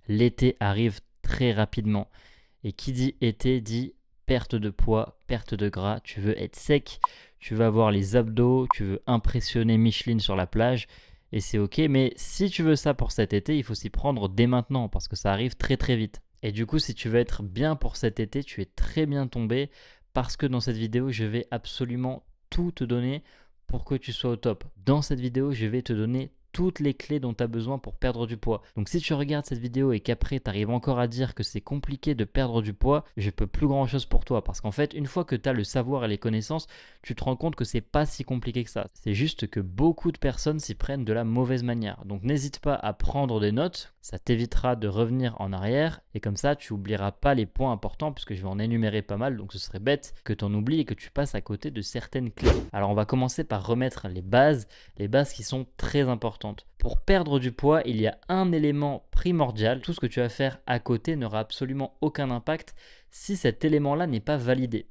l'été arrive très rapidement. Et qui dit été dit perte de poids, perte de gras. Tu veux être sec, tu veux avoir les abdos, tu veux impressionner Micheline sur la plage. Et c'est ok, mais si tu veux ça pour cet été, il faut s'y prendre dès maintenant parce que ça arrive très très vite. Et du coup, si tu veux être bien pour cet été, tu es très bien tombé parce que dans cette vidéo, je vais absolument tout te donner pour que tu sois au top. Dans cette vidéo, je vais te donner toutes les clés dont tu as besoin pour perdre du poids. Donc si tu regardes cette vidéo et qu'après tu arrives encore à dire que c'est compliqué de perdre du poids, je peux plus grand chose pour toi parce qu'en fait une fois que tu as le savoir et les connaissances, tu te rends compte que c'est pas si compliqué que ça. C'est juste que beaucoup de personnes s'y prennent de la mauvaise manière. Donc n'hésite pas à prendre des notes, ça t'évitera de revenir en arrière et comme ça tu oublieras pas les points importants puisque je vais en énumérer pas mal, donc ce serait bête que tu en oublies et que tu passes à côté de certaines clés. Alors on va commencer par remettre les bases qui sont très importantes. Pour perdre du poids, il y a un élément primordial. Tout ce que tu vas faire à côté n'aura absolument aucun impact si cet élément-là n'est pas validé.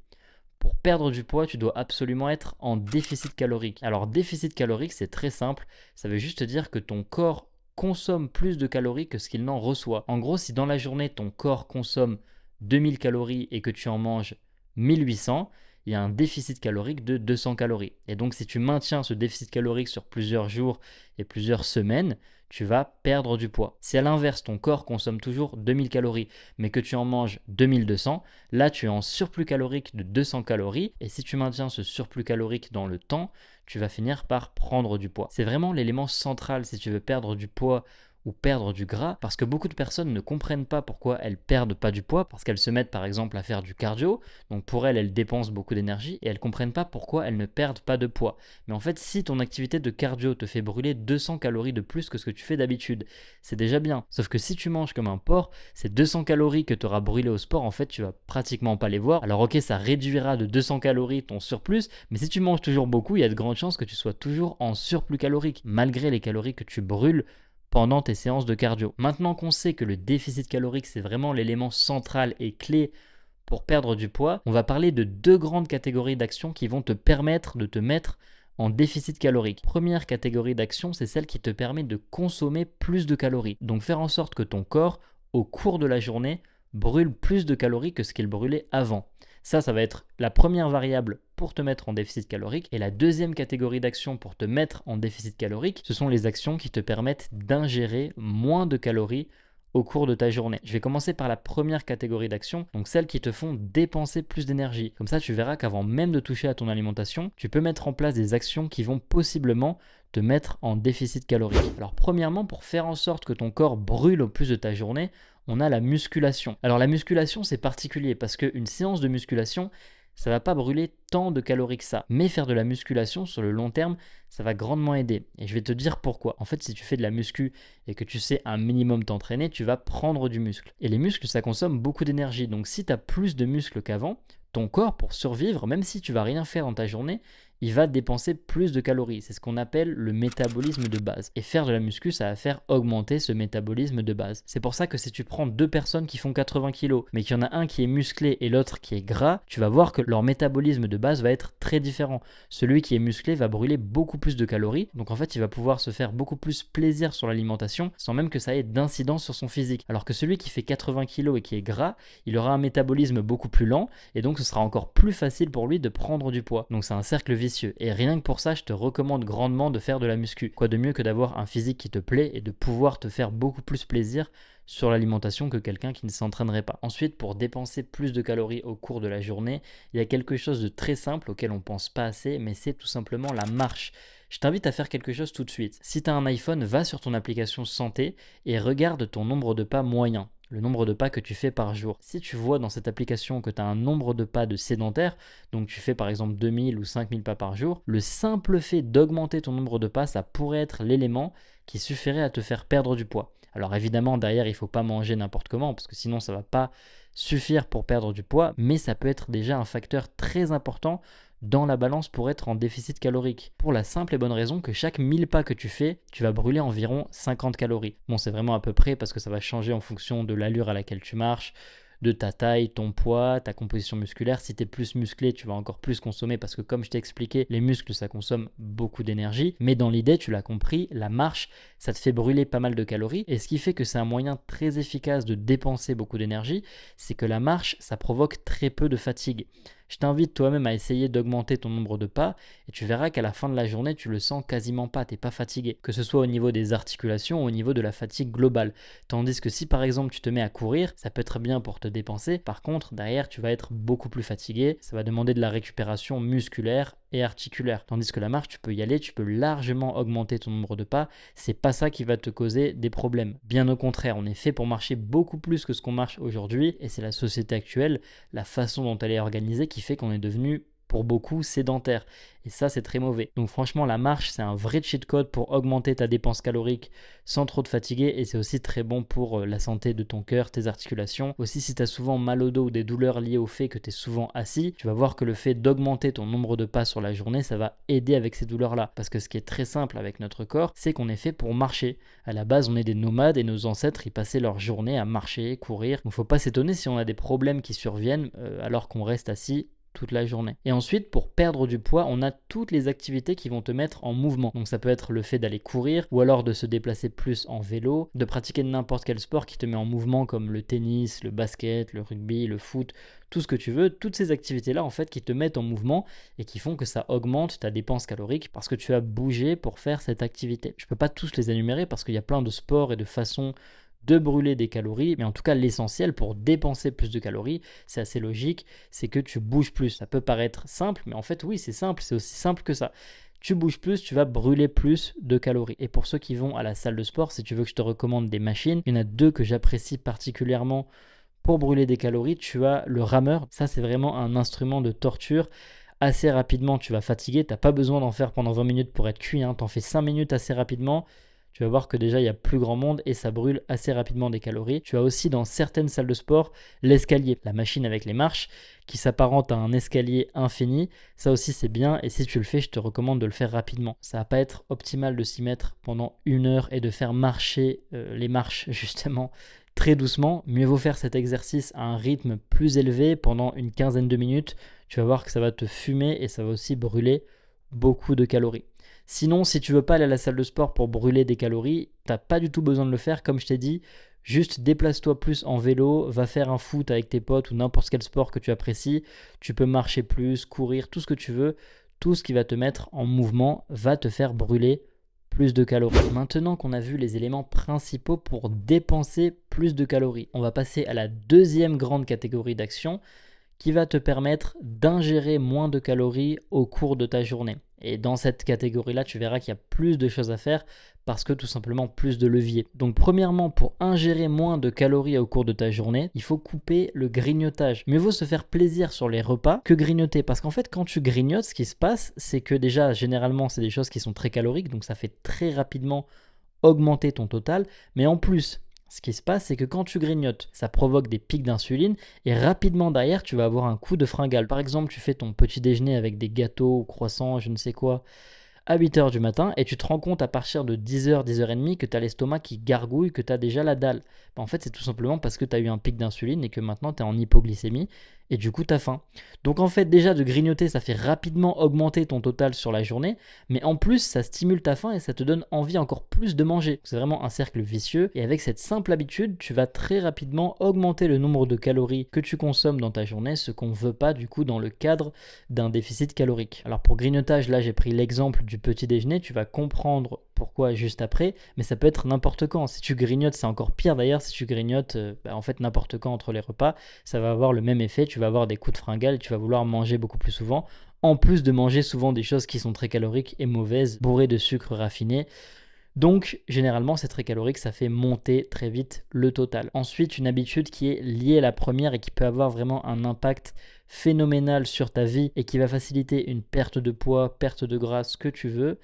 Pour perdre du poids, tu dois absolument être en déficit calorique. Alors déficit calorique, c'est très simple. Ça veut juste dire que ton corps consomme plus de calories que ce qu'il n'en reçoit. En gros, si dans la journée, ton corps consomme 2000 calories et que tu en manges 1800, il y a un déficit calorique de 200 calories. Et donc, si tu maintiens ce déficit calorique sur plusieurs jours et plusieurs semaines, tu vas perdre du poids. Si à l'inverse, ton corps consomme toujours 2000 calories, mais que tu en manges 2200, là, tu es en surplus calorique de 200 calories. Et si tu maintiens ce surplus calorique dans le temps, tu vas finir par prendre du poids. C'est vraiment l'élément central si tu veux perdre du poids ou perdre du gras, parce que beaucoup de personnes ne comprennent pas pourquoi elles perdent pas du poids, parce qu'elles se mettent par exemple à faire du cardio, donc pour elles dépensent beaucoup d'énergie, et elles comprennent pas pourquoi elles ne perdent pas de poids. Mais en fait, si ton activité de cardio te fait brûler 200 calories de plus que ce que tu fais d'habitude, c'est déjà bien. Sauf que si tu manges comme un porc, ces 200 calories que tu auras brûlées au sport, en fait, tu vas pratiquement pas les voir. Alors ok, ça réduira de 200 calories ton surplus, mais si tu manges toujours beaucoup, il y a de grandes chances que tu sois toujours en surplus calorique, malgré les calories que tu brûles pendant tes séances de cardio. Maintenant qu'on sait que le déficit calorique, c'est vraiment l'élément central et clé pour perdre du poids, on va parler de deux grandes catégories d'actions qui vont te permettre de te mettre en déficit calorique. Première catégorie d'action, c'est celle qui te permet de consommer plus de calories. Donc faire en sorte que ton corps, au cours de la journée, brûle plus de calories que ce qu'il brûlait avant. Ça va être la première variable pour te mettre en déficit calorique. Et la deuxième catégorie d'actions pour te mettre en déficit calorique, ce sont les actions qui te permettent d'ingérer moins de calories au cours de ta journée. Je vais commencer par la première catégorie d'actions, donc celles qui te font dépenser plus d'énergie. Comme ça, tu verras qu'avant même de toucher à ton alimentation, tu peux mettre en place des actions qui vont possiblement te mettre en déficit calorique. Alors premièrement, pour faire en sorte que ton corps brûle au plus de ta journée, on a la musculation. Alors la musculation, c'est particulier parce qu'une séance de musculation, ça va pas brûler tant de calories que ça. Mais faire de la musculation sur le long terme, ça va grandement aider. Et je vais te dire pourquoi. En fait, si tu fais de la muscu et que tu sais un minimum t'entraîner, tu vas prendre du muscle. Et les muscles, ça consomme beaucoup d'énergie. Donc si tu as plus de muscles qu'avant, ton corps, pour survivre, même si tu vas rien faire dans ta journée, il va dépenser plus de calories. C'est ce qu'on appelle le métabolisme de base. Et faire de la muscu, ça va faire augmenter ce métabolisme de base. C'est pour ça que si tu prends deux personnes qui font 80 kg, mais qu'il y en a un qui est musclé et l'autre qui est gras, tu vas voir que leur métabolisme de base va être très différent. Celui qui est musclé va brûler beaucoup plus de calories, donc en fait il va pouvoir se faire beaucoup plus plaisir sur l'alimentation sans même que ça ait d'incidence sur son physique. Alors que celui qui fait 80 kg et qui est gras, il aura un métabolisme beaucoup plus lent et donc ce sera encore plus facile pour lui de prendre du poids. Donc c'est un cercle vicieux. Et rien que pour ça, je te recommande grandement de faire de la muscu. Quoi de mieux que d'avoir un physique qui te plaît et de pouvoir te faire beaucoup plus plaisir sur l'alimentation que quelqu'un qui ne s'entraînerait pas. Ensuite, pour dépenser plus de calories au cours de la journée, il y a quelque chose de très simple auquel on ne pense pas assez, mais c'est tout simplement la marche. Je t'invite à faire quelque chose tout de suite. Si tu as un iPhone, va sur ton application santé et regarde ton nombre de pas moyen. Le nombre de pas que tu fais par jour. Si tu vois dans cette application que tu as un nombre de pas de sédentaire, donc tu fais par exemple 2000 ou 5000 pas par jour, le simple fait d'augmenter ton nombre de pas, ça pourrait être l'élément qui suffirait à te faire perdre du poids. Alors évidemment, derrière, il ne faut pas manger n'importe comment, parce que sinon ça ne va pas suffire pour perdre du poids, mais ça peut être déjà un facteur très important dans la balance pour être en déficit calorique. Pour la simple et bonne raison que chaque 1000 pas que tu fais, tu vas brûler environ 50 calories. Bon, c'est vraiment à peu près parce que ça va changer en fonction de l'allure à laquelle tu marches, de ta taille, ton poids, ta composition musculaire. Si tu es plus musclé, tu vas encore plus consommer parce que comme je t'ai expliqué, les muscles, ça consomme beaucoup d'énergie. Mais dans l'idée, tu l'as compris, la marche, ça te fait brûler pas mal de calories. Et ce qui fait que c'est un moyen très efficace de dépenser beaucoup d'énergie, c'est que la marche, ça provoque très peu de fatigue. Je t'invite toi-même à essayer d'augmenter ton nombre de pas et tu verras qu'à la fin de la journée, tu le sens quasiment pas, tu n'es pas fatigué, que ce soit au niveau des articulations ou au niveau de la fatigue globale. Tandis que si par exemple tu te mets à courir, ça peut être bien pour te dépenser, par contre derrière tu vas être beaucoup plus fatigué, ça va demander de la récupération musculaire et articulaire. Tandis que la marche, tu peux y aller, tu peux largement augmenter ton nombre de pas, c'est pas ça qui va te causer des problèmes. Bien au contraire, on est fait pour marcher beaucoup plus que ce qu'on marche aujourd'hui et c'est la société actuelle, la façon dont elle est organisée qui fait qu'on est devenu pour beaucoup sédentaire. Et ça, c'est très mauvais. Donc franchement, la marche, c'est un vrai cheat code pour augmenter ta dépense calorique sans trop te fatiguer. Et c'est aussi très bon pour la santé de ton cœur, tes articulations. Aussi, si tu as souvent mal au dos ou des douleurs liées au fait que tu es souvent assis, tu vas voir que le fait d'augmenter ton nombre de pas sur la journée, ça va aider avec ces douleurs-là. Parce que ce qui est très simple avec notre corps, c'est qu'on est fait pour marcher. À la base, on est des nomades et nos ancêtres, ils passaient leur journée à marcher, courir. Donc, il ne faut pas s'étonner si on a des problèmes qui surviennent alors qu'on reste assis toute la journée. Et ensuite, pour perdre du poids, on a toutes les activités qui vont te mettre en mouvement. Donc ça peut être le fait d'aller courir ou alors de se déplacer plus en vélo, de pratiquer n'importe quel sport qui te met en mouvement comme le tennis, le basket, le rugby, le foot, tout ce que tu veux. Toutes ces activités-là en fait qui te mettent en mouvement et qui font que ça augmente ta dépense calorique parce que tu as bougé pour faire cette activité. Je ne peux pas tous les énumérer parce qu'il y a plein de sports et de façons de brûler des calories, mais en tout cas l'essentiel pour dépenser plus de calories, c'est assez logique, c'est que tu bouges plus. Ça peut paraître simple, mais en fait oui c'est simple, c'est aussi simple que ça. Tu bouges plus, tu vas brûler plus de calories. Et pour ceux qui vont à la salle de sport, si tu veux que je te recommande des machines, il y en a deux que j'apprécie particulièrement pour brûler des calories. Tu as le rameur, ça c'est vraiment un instrument de torture. Assez rapidement tu vas fatiguer, tu n'as pas besoin d'en faire pendant 20 minutes pour être cuit, tu en fais 5 minutes assez rapidement. Tu vas voir que déjà il y a plus grand monde et ça brûle assez rapidement des calories. Tu as aussi dans certaines salles de sport l'escalier, la machine avec les marches qui s'apparente à un escalier infini. Ça aussi c'est bien et si tu le fais, je te recommande de le faire rapidement. Ça va pas être optimal de s'y mettre pendant 1 heure et de faire marcher les marches justement très doucement. Mieux vaut faire cet exercice à un rythme plus élevé pendant une quinzaine de minutes. Tu vas voir que ça va te fumer et ça va aussi brûler beaucoup de calories. Sinon, si tu veux pas aller à la salle de sport pour brûler des calories, tu n'as pas du tout besoin de le faire. Comme je t'ai dit, juste déplace-toi plus en vélo, va faire un foot avec tes potes ou n'importe quel sport que tu apprécies. Tu peux marcher plus, courir, tout ce que tu veux. Tout ce qui va te mettre en mouvement va te faire brûler plus de calories. Maintenant qu'on a vu les éléments principaux pour dépenser plus de calories, on va passer à la deuxième grande catégorie d'action qui va te permettre d'ingérer moins de calories au cours de ta journée. Et dans cette catégorie-là, tu verras qu'il y a plus de choses à faire parce que tout simplement plus de leviers. Donc premièrement, pour ingérer moins de calories au cours de ta journée, il faut couper le grignotage. Mieux vaut se faire plaisir sur les repas que grignoter parce qu'en fait, quand tu grignotes, ce qui se passe, c'est que déjà, généralement, c'est des choses qui sont très caloriques, donc ça fait très rapidement augmenter ton total, mais en plus, ce qui se passe, c'est que quand tu grignotes, ça provoque des pics d'insuline et rapidement derrière, tu vas avoir un coup de fringale. Par exemple, tu fais ton petit déjeuner avec des gâteaux, croissants, je ne sais quoi, à 8h du matin et tu te rends compte à partir de 10h, 10h30 que tu as l'estomac qui gargouille, que tu as déjà la dalle. En fait, c'est tout simplement parce que tu as eu un pic d'insuline et que maintenant tu es en hypoglycémie et du coup tu as faim. Donc en fait, déjà de grignoter, ça fait rapidement augmenter ton total sur la journée, mais en plus, ça stimule ta faim et ça te donne envie encore plus de manger. C'est vraiment un cercle vicieux et avec cette simple habitude, tu vas très rapidement augmenter le nombre de calories que tu consommes dans ta journée, ce qu'on ne veut pas du coup dans le cadre d'un déficit calorique. Alors pour grignotage, là j'ai pris l'exemple du petit déjeuner, tu vas comprendre pourquoi juste après, mais ça peut être n'importe quand. Si tu grignotes, c'est encore pire d'ailleurs. Si tu grignotes en fait n'importe quand entre les repas, ça va avoir le même effet, tu vas avoir des coups de fringale et tu vas vouloir manger beaucoup plus souvent, en plus de manger souvent des choses qui sont très caloriques et mauvaises, bourrées de sucre raffiné. Donc généralement c'est très calorique, ça fait monter très vite le total. Ensuite, une habitude qui est liée à la première et qui peut avoir vraiment un impact phénoménal sur ta vie et qui va faciliter une perte de poids, perte de gras, ce que tu veux,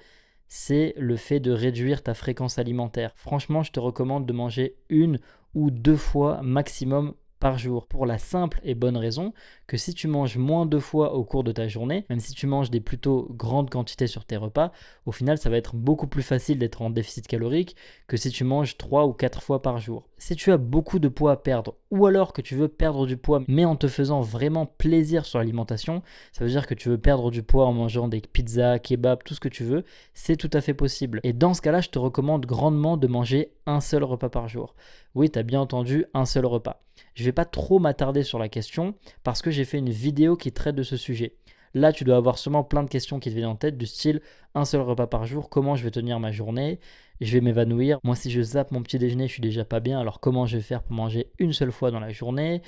c'est le fait de réduire ta fréquence alimentaire. Franchement, je te recommande de manger 1 ou 2 fois maximum par jour, pour la simple et bonne raison que si tu manges moins de fois au cours de ta journée, même si tu manges des plutôt grandes quantités sur tes repas, au final ça va être beaucoup plus facile d'être en déficit calorique que si tu manges 3 ou 4 fois par jour. Si tu as beaucoup de poids à perdre ou alors que tu veux perdre du poids mais en te faisant vraiment plaisir sur l'alimentation, ça veut dire que tu veux perdre du poids en mangeant des pizzas, kebabs, tout ce que tu veux, c'est tout à fait possible. Et dans ce cas-là, je te recommande grandement de manger un seul repas par jour. Oui, tu as bien entendu, un seul repas. Je ne vais pas trop m'attarder sur la question parce que j'ai fait une vidéo qui traite de ce sujet. Là, tu dois avoir sûrement plein de questions qui te viennent en tête du style un seul repas par jour, comment je vais tenir ma journée, je vais m'évanouir. Moi, si je zappe mon petit déjeuner, je suis déjà pas bien, alors comment je vais faire pour manger une seule fois dans la journée?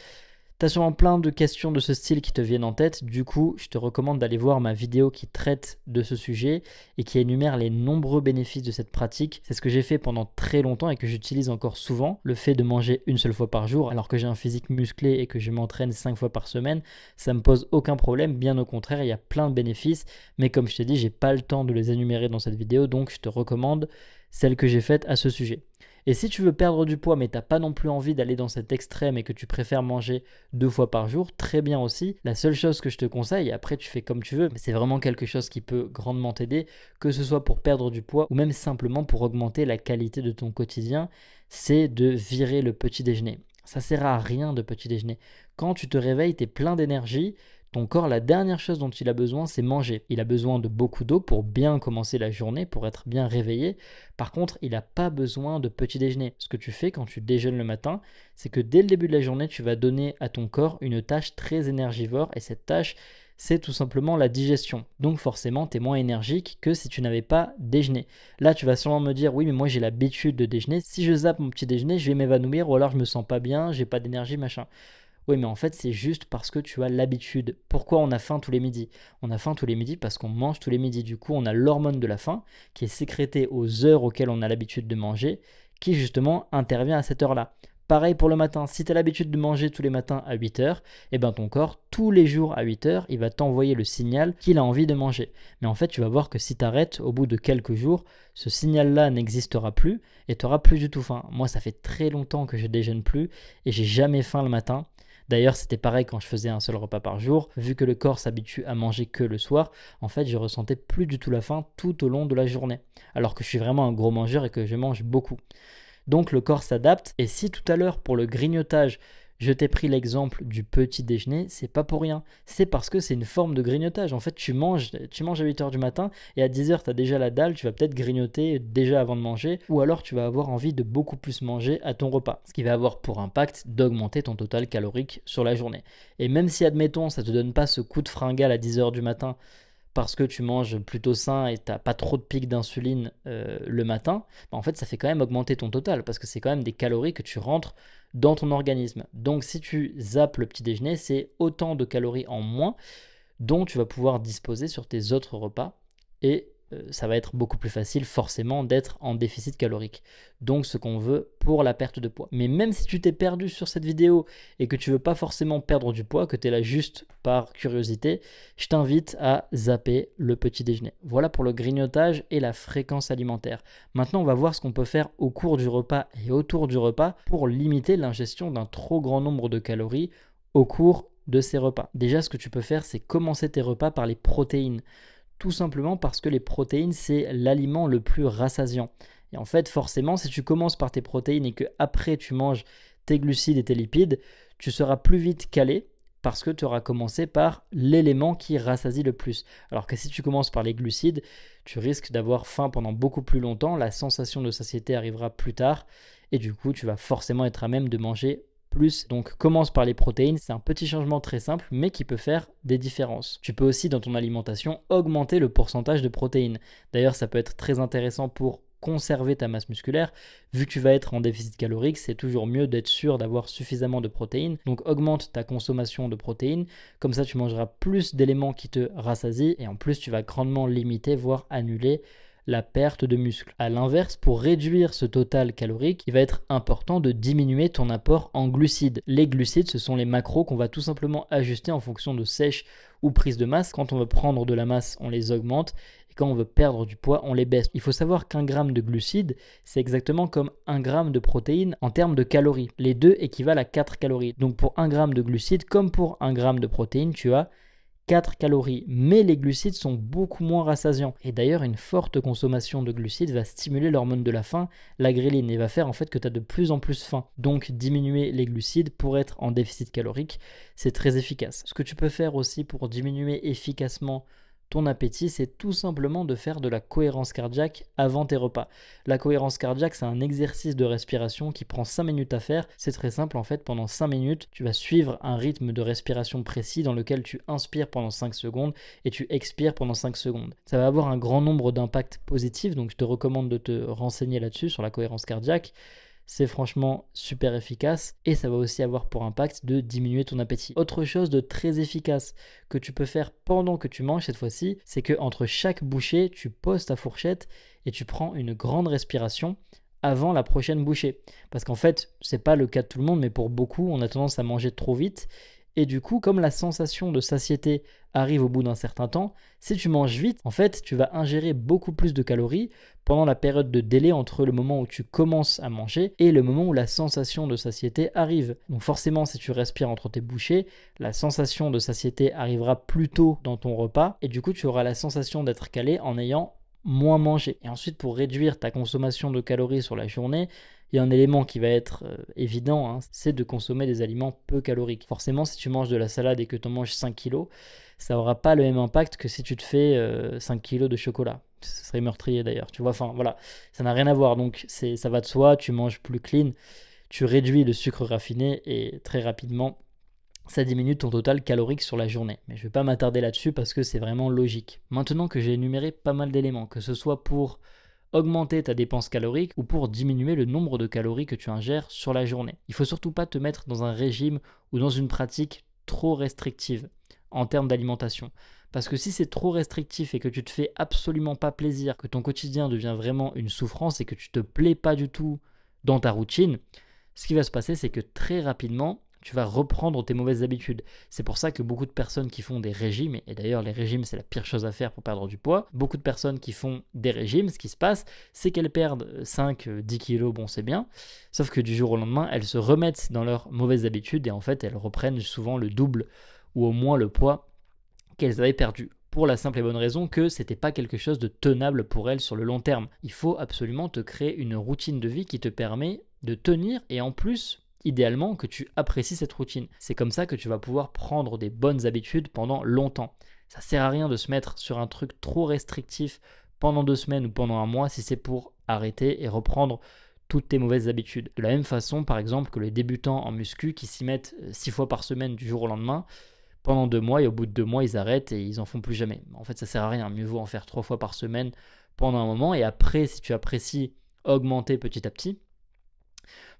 T'as sûrement plein de questions de ce style qui te viennent en tête. Du coup, je te recommande d'aller voir ma vidéo qui traite de ce sujet et qui énumère les nombreux bénéfices de cette pratique. C'est ce que j'ai fait pendant très longtemps et que j'utilise encore souvent. Le fait de manger une seule fois par jour, alors que j'ai un physique musclé et que je m'entraîne 5 fois par semaine, ça me pose aucun problème. Bien au contraire, il y a plein de bénéfices. Mais comme je t'ai dit, j'ai pas le temps de les énumérer dans cette vidéo, donc je te recommande celle que j'ai faite à ce sujet. Et si tu veux perdre du poids mais tu n'as pas non plus envie d'aller dans cet extrême et que tu préfères manger 2 fois par jour, très bien aussi. La seule chose que je te conseille, et après tu fais comme tu veux, mais c'est vraiment quelque chose qui peut grandement t'aider, que ce soit pour perdre du poids ou même simplement pour augmenter la qualité de ton quotidien, c'est de virer le petit déjeuner. Ça sert à rien de petit déjeuner. Quand tu te réveilles, tu es plein d'énergie. Ton corps, la dernière chose dont il a besoin, c'est manger. Il a besoin de beaucoup d'eau pour bien commencer la journée, pour être bien réveillé. Par contre, il n'a pas besoin de petit déjeuner. Ce que tu fais quand tu déjeunes le matin, c'est que dès le début de la journée, tu vas donner à ton corps une tâche très énergivore. Et cette tâche, c'est tout simplement la digestion. Donc forcément, tu es moins énergique que si tu n'avais pas déjeuné. Là, tu vas sûrement me dire, oui, mais moi j'ai l'habitude de déjeuner. Si je zappe mon petit déjeuner, je vais m'évanouir ou alors je me sens pas bien, j'ai pas d'énergie, machin. Oui, mais en fait, c'est juste parce que tu as l'habitude. Pourquoi on a faim tous les midis? On a faim tous les midis parce qu'on mange tous les midis. Du coup, on a l'hormone de la faim qui est sécrétée aux heures auxquelles on a l'habitude de manger, qui justement intervient à cette heure-là. Pareil pour le matin, si tu as l'habitude de manger tous les matins à 8 heures, et ben ton corps, tous les jours à 8 heures, il va t'envoyer le signal qu'il a envie de manger. Mais en fait, tu vas voir que si tu arrêtes, au bout de quelques jours, ce signal-là n'existera plus et tu n'auras plus du tout faim. Moi, ça fait très longtemps que je déjeune plus et j'ai jamais faim le matin. D'ailleurs, c'était pareil quand je faisais un seul repas par jour. Vu que le corps s'habitue à manger que le soir, en fait, je ressentais plus du tout la faim tout au long de la journée. Alors que je suis vraiment un gros mangeur et que je mange beaucoup. Donc le corps s'adapte. Et si tout à l'heure, pour le grignotage, je t'ai pris l'exemple du petit déjeuner, c'est pas pour rien. C'est parce que c'est une forme de grignotage. En fait, tu manges à 8 heures du matin et à 10 heures, tu as déjà la dalle, tu vas peut-être grignoter déjà avant de manger ou alors tu vas avoir envie de beaucoup plus manger à ton repas. Ce qui va avoir pour impact d'augmenter ton total calorique sur la journée. Et même si, admettons, ça te donne pas ce coup de fringale à 10 heures du matin, parce que tu manges plutôt sain et tu n'as pas trop de pics d'insuline le matin, bah en fait ça fait quand même augmenter ton total parce que c'est quand même des calories que tu rentres dans ton organisme. Donc si tu zappes le petit déjeuner, c'est autant de calories en moins dont tu vas pouvoir disposer sur tes autres repas et ça va être beaucoup plus facile forcément d'être en déficit calorique. Donc ce qu'on veut pour la perte de poids. Mais même si tu t'es perdu sur cette vidéo et que tu veux pas forcément perdre du poids, que tu es là juste par curiosité, je t'invite à zapper le petit déjeuner. Voilà pour le grignotage et la fréquence alimentaire. Maintenant, on va voir ce qu'on peut faire au cours du repas et autour du repas pour limiter l'ingestion d'un trop grand nombre de calories au cours de ces repas. Déjà, ce que tu peux faire, c'est commencer tes repas par les protéines. Tout simplement parce que les protéines, c'est l'aliment le plus rassasiant. Et en fait, forcément, si tu commences par tes protéines et que après tu manges tes glucides et tes lipides, tu seras plus vite calé parce que tu auras commencé par l'élément qui rassasie le plus. Alors que si tu commences par les glucides, tu risques d'avoir faim pendant beaucoup plus longtemps, la sensation de satiété arrivera plus tard et du coup, tu vas forcément être à même de manger plus. Donc commence par les protéines, c'est un petit changement très simple mais qui peut faire des différences. Tu peux aussi dans ton alimentation augmenter le pourcentage de protéines. D'ailleurs ça peut être très intéressant pour conserver ta masse musculaire. Vu que tu vas être en déficit calorique, c'est toujours mieux d'être sûr d'avoir suffisamment de protéines. Donc augmente ta consommation de protéines, comme ça tu mangeras plus d'éléments qui te rassasient et en plus tu vas grandement limiter voire annuler la perte de muscle. A l'inverse, pour réduire ce total calorique, il va être important de diminuer ton apport en glucides. Les glucides, ce sont les macros qu'on va tout simplement ajuster en fonction de sèche ou prise de masse. Quand on veut prendre de la masse, on les augmente et quand on veut perdre du poids, on les baisse. Il faut savoir qu'un gramme de glucides, c'est exactement comme un gramme de protéines en termes de calories. Les deux équivalent à 4 calories. Donc pour un gramme de glucides, comme pour un gramme de protéines, tu as 4 calories, mais les glucides sont beaucoup moins rassasiants. Et d'ailleurs, une forte consommation de glucides va stimuler l'hormone de la faim, la ghrelin, et va faire en fait que tu as de plus en plus faim. Donc diminuer les glucides pour être en déficit calorique, c'est très efficace. Ce que tu peux faire aussi pour diminuer efficacement ton appétit, c'est tout simplement de faire de la cohérence cardiaque avant tes repas. La cohérence cardiaque, c'est un exercice de respiration qui prend 5 minutes à faire. C'est très simple en fait, pendant 5 minutes, tu vas suivre un rythme de respiration précis dans lequel tu inspires pendant 5 secondes et tu expires pendant 5 secondes. Ça va avoir un grand nombre d'impacts positifs, donc je te recommande de te renseigner là-dessus sur la cohérence cardiaque. C'est franchement super efficace et ça va aussi avoir pour impact de diminuer ton appétit. Autre chose de très efficace que tu peux faire pendant que tu manges cette fois-ci, c'est que entre chaque bouchée, tu poses ta fourchette et tu prends une grande respiration avant la prochaine bouchée. Parce qu'en fait, c'est pas le cas de tout le monde, mais pour beaucoup, on a tendance à manger trop vite. Et du coup, comme la sensation de satiété arrive au bout d'un certain temps, si tu manges vite, en fait, tu vas ingérer beaucoup plus de calories pendant la période de délai entre le moment où tu commences à manger et le moment où la sensation de satiété arrive. Donc forcément, si tu respires entre tes bouchées, la sensation de satiété arrivera plus tôt dans ton repas et du coup, tu auras la sensation d'être calé en ayant moins mangé. Et ensuite, pour réduire ta consommation de calories sur la journée, il y a un élément qui va être évident, hein, c'est de consommer des aliments peu caloriques. Forcément, si tu manges de la salade et que tu en manges 5 kilos, ça n'aura pas le même impact que si tu te fais 5 kilos de chocolat. Ce serait meurtrier d'ailleurs, tu vois, enfin voilà, ça n'a rien à voir, donc ça va de soi, tu manges plus clean, tu réduis le sucre raffiné et très rapidement, ça diminue ton total calorique sur la journée. Mais je ne vais pas m'attarder là-dessus parce que c'est vraiment logique. Maintenant que j'ai énuméré pas mal d'éléments, que ce soit pour augmenter ta dépense calorique ou pour diminuer le nombre de calories que tu ingères sur la journée. Il ne faut surtout pas te mettre dans un régime ou dans une pratique trop restrictive en termes d'alimentation. Parce que si c'est trop restrictif et que tu te fais absolument pas plaisir, que ton quotidien devient vraiment une souffrance et que tu te plais pas du tout dans ta routine, ce qui va se passer, c'est que très rapidement, tu vas reprendre tes mauvaises habitudes. C'est pour ça que beaucoup de personnes qui font des régimes, et d'ailleurs les régimes c'est la pire chose à faire pour perdre du poids, beaucoup de personnes qui font des régimes, ce qui se passe, c'est qu'elles perdent 5-10 kilos, bon c'est bien, sauf que du jour au lendemain, elles se remettent dans leurs mauvaises habitudes et en fait elles reprennent souvent le double ou au moins le poids qu'elles avaient perdu. Pour la simple et bonne raison que c'était pas quelque chose de tenable pour elles sur le long terme. Il faut absolument te créer une routine de vie qui te permet de tenir et en plus idéalement que tu apprécies cette routine. C'est comme ça que tu vas pouvoir prendre des bonnes habitudes pendant longtemps. Ça sert à rien de se mettre sur un truc trop restrictif pendant 2 semaines ou pendant un mois si c'est pour arrêter et reprendre toutes tes mauvaises habitudes. De la même façon, par exemple, que les débutants en muscu qui s'y mettent 6 fois par semaine du jour au lendemain, pendant 2 mois et au bout de 2 mois, ils arrêtent et ils en font plus jamais. En fait, ça sert à rien. Mieux vaut en faire 3 fois par semaine pendant un moment et après, si tu apprécies, augmenter petit à petit,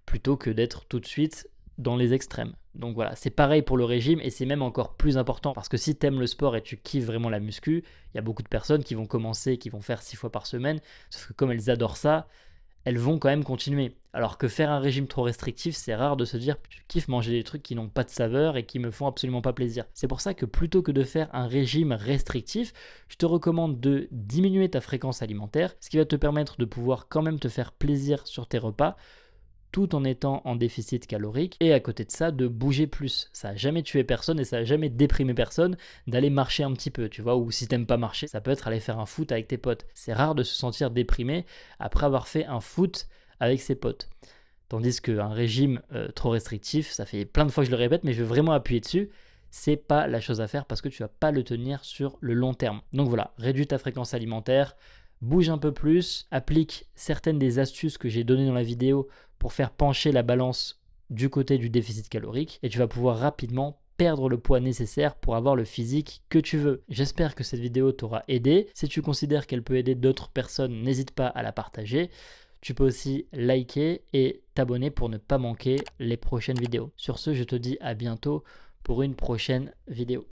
plutôt que d'être tout de suite dans les extrêmes. Donc voilà, c'est pareil pour le régime et c'est même encore plus important parce que si tu aimes le sport et tu kiffes vraiment la muscu, il y a beaucoup de personnes qui vont commencer, qui vont faire 6 fois par semaine, sauf que comme elles adorent ça, elles vont quand même continuer. Alors que faire un régime trop restrictif, c'est rare de se dire je kiffe manger des trucs qui n'ont pas de saveur et qui me font absolument pas plaisir. C'est pour ça que plutôt que de faire un régime restrictif, je te recommande de diminuer ta fréquence alimentaire, ce qui va te permettre de pouvoir quand même te faire plaisir sur tes repas, tout en étant en déficit calorique et à côté de ça de bouger plus. Ça n'a jamais tué personne et ça n'a jamais déprimé personne d'aller marcher un petit peu, tu vois, ou si t'aimes pas marcher, ça peut être aller faire un foot avec tes potes. C'est rare de se sentir déprimé après avoir fait un foot avec ses potes. Tandis qu'un régime trop restrictif, ça fait plein de fois que je le répète, mais je veux vraiment appuyer dessus, c'est pas la chose à faire parce que tu vas pas le tenir sur le long terme. Donc voilà, réduis ta fréquence alimentaire, bouge un peu plus, applique certaines des astuces que j'ai données dans la vidéo pour faire pencher la balance du côté du déficit calorique et tu vas pouvoir rapidement perdre le poids nécessaire pour avoir le physique que tu veux. J'espère que cette vidéo t'aura aidé. Si tu considères qu'elle peut aider d'autres personnes, n'hésite pas à la partager. Tu peux aussi liker et t'abonner pour ne pas manquer les prochaines vidéos. Sur ce, je te dis à bientôt pour une prochaine vidéo.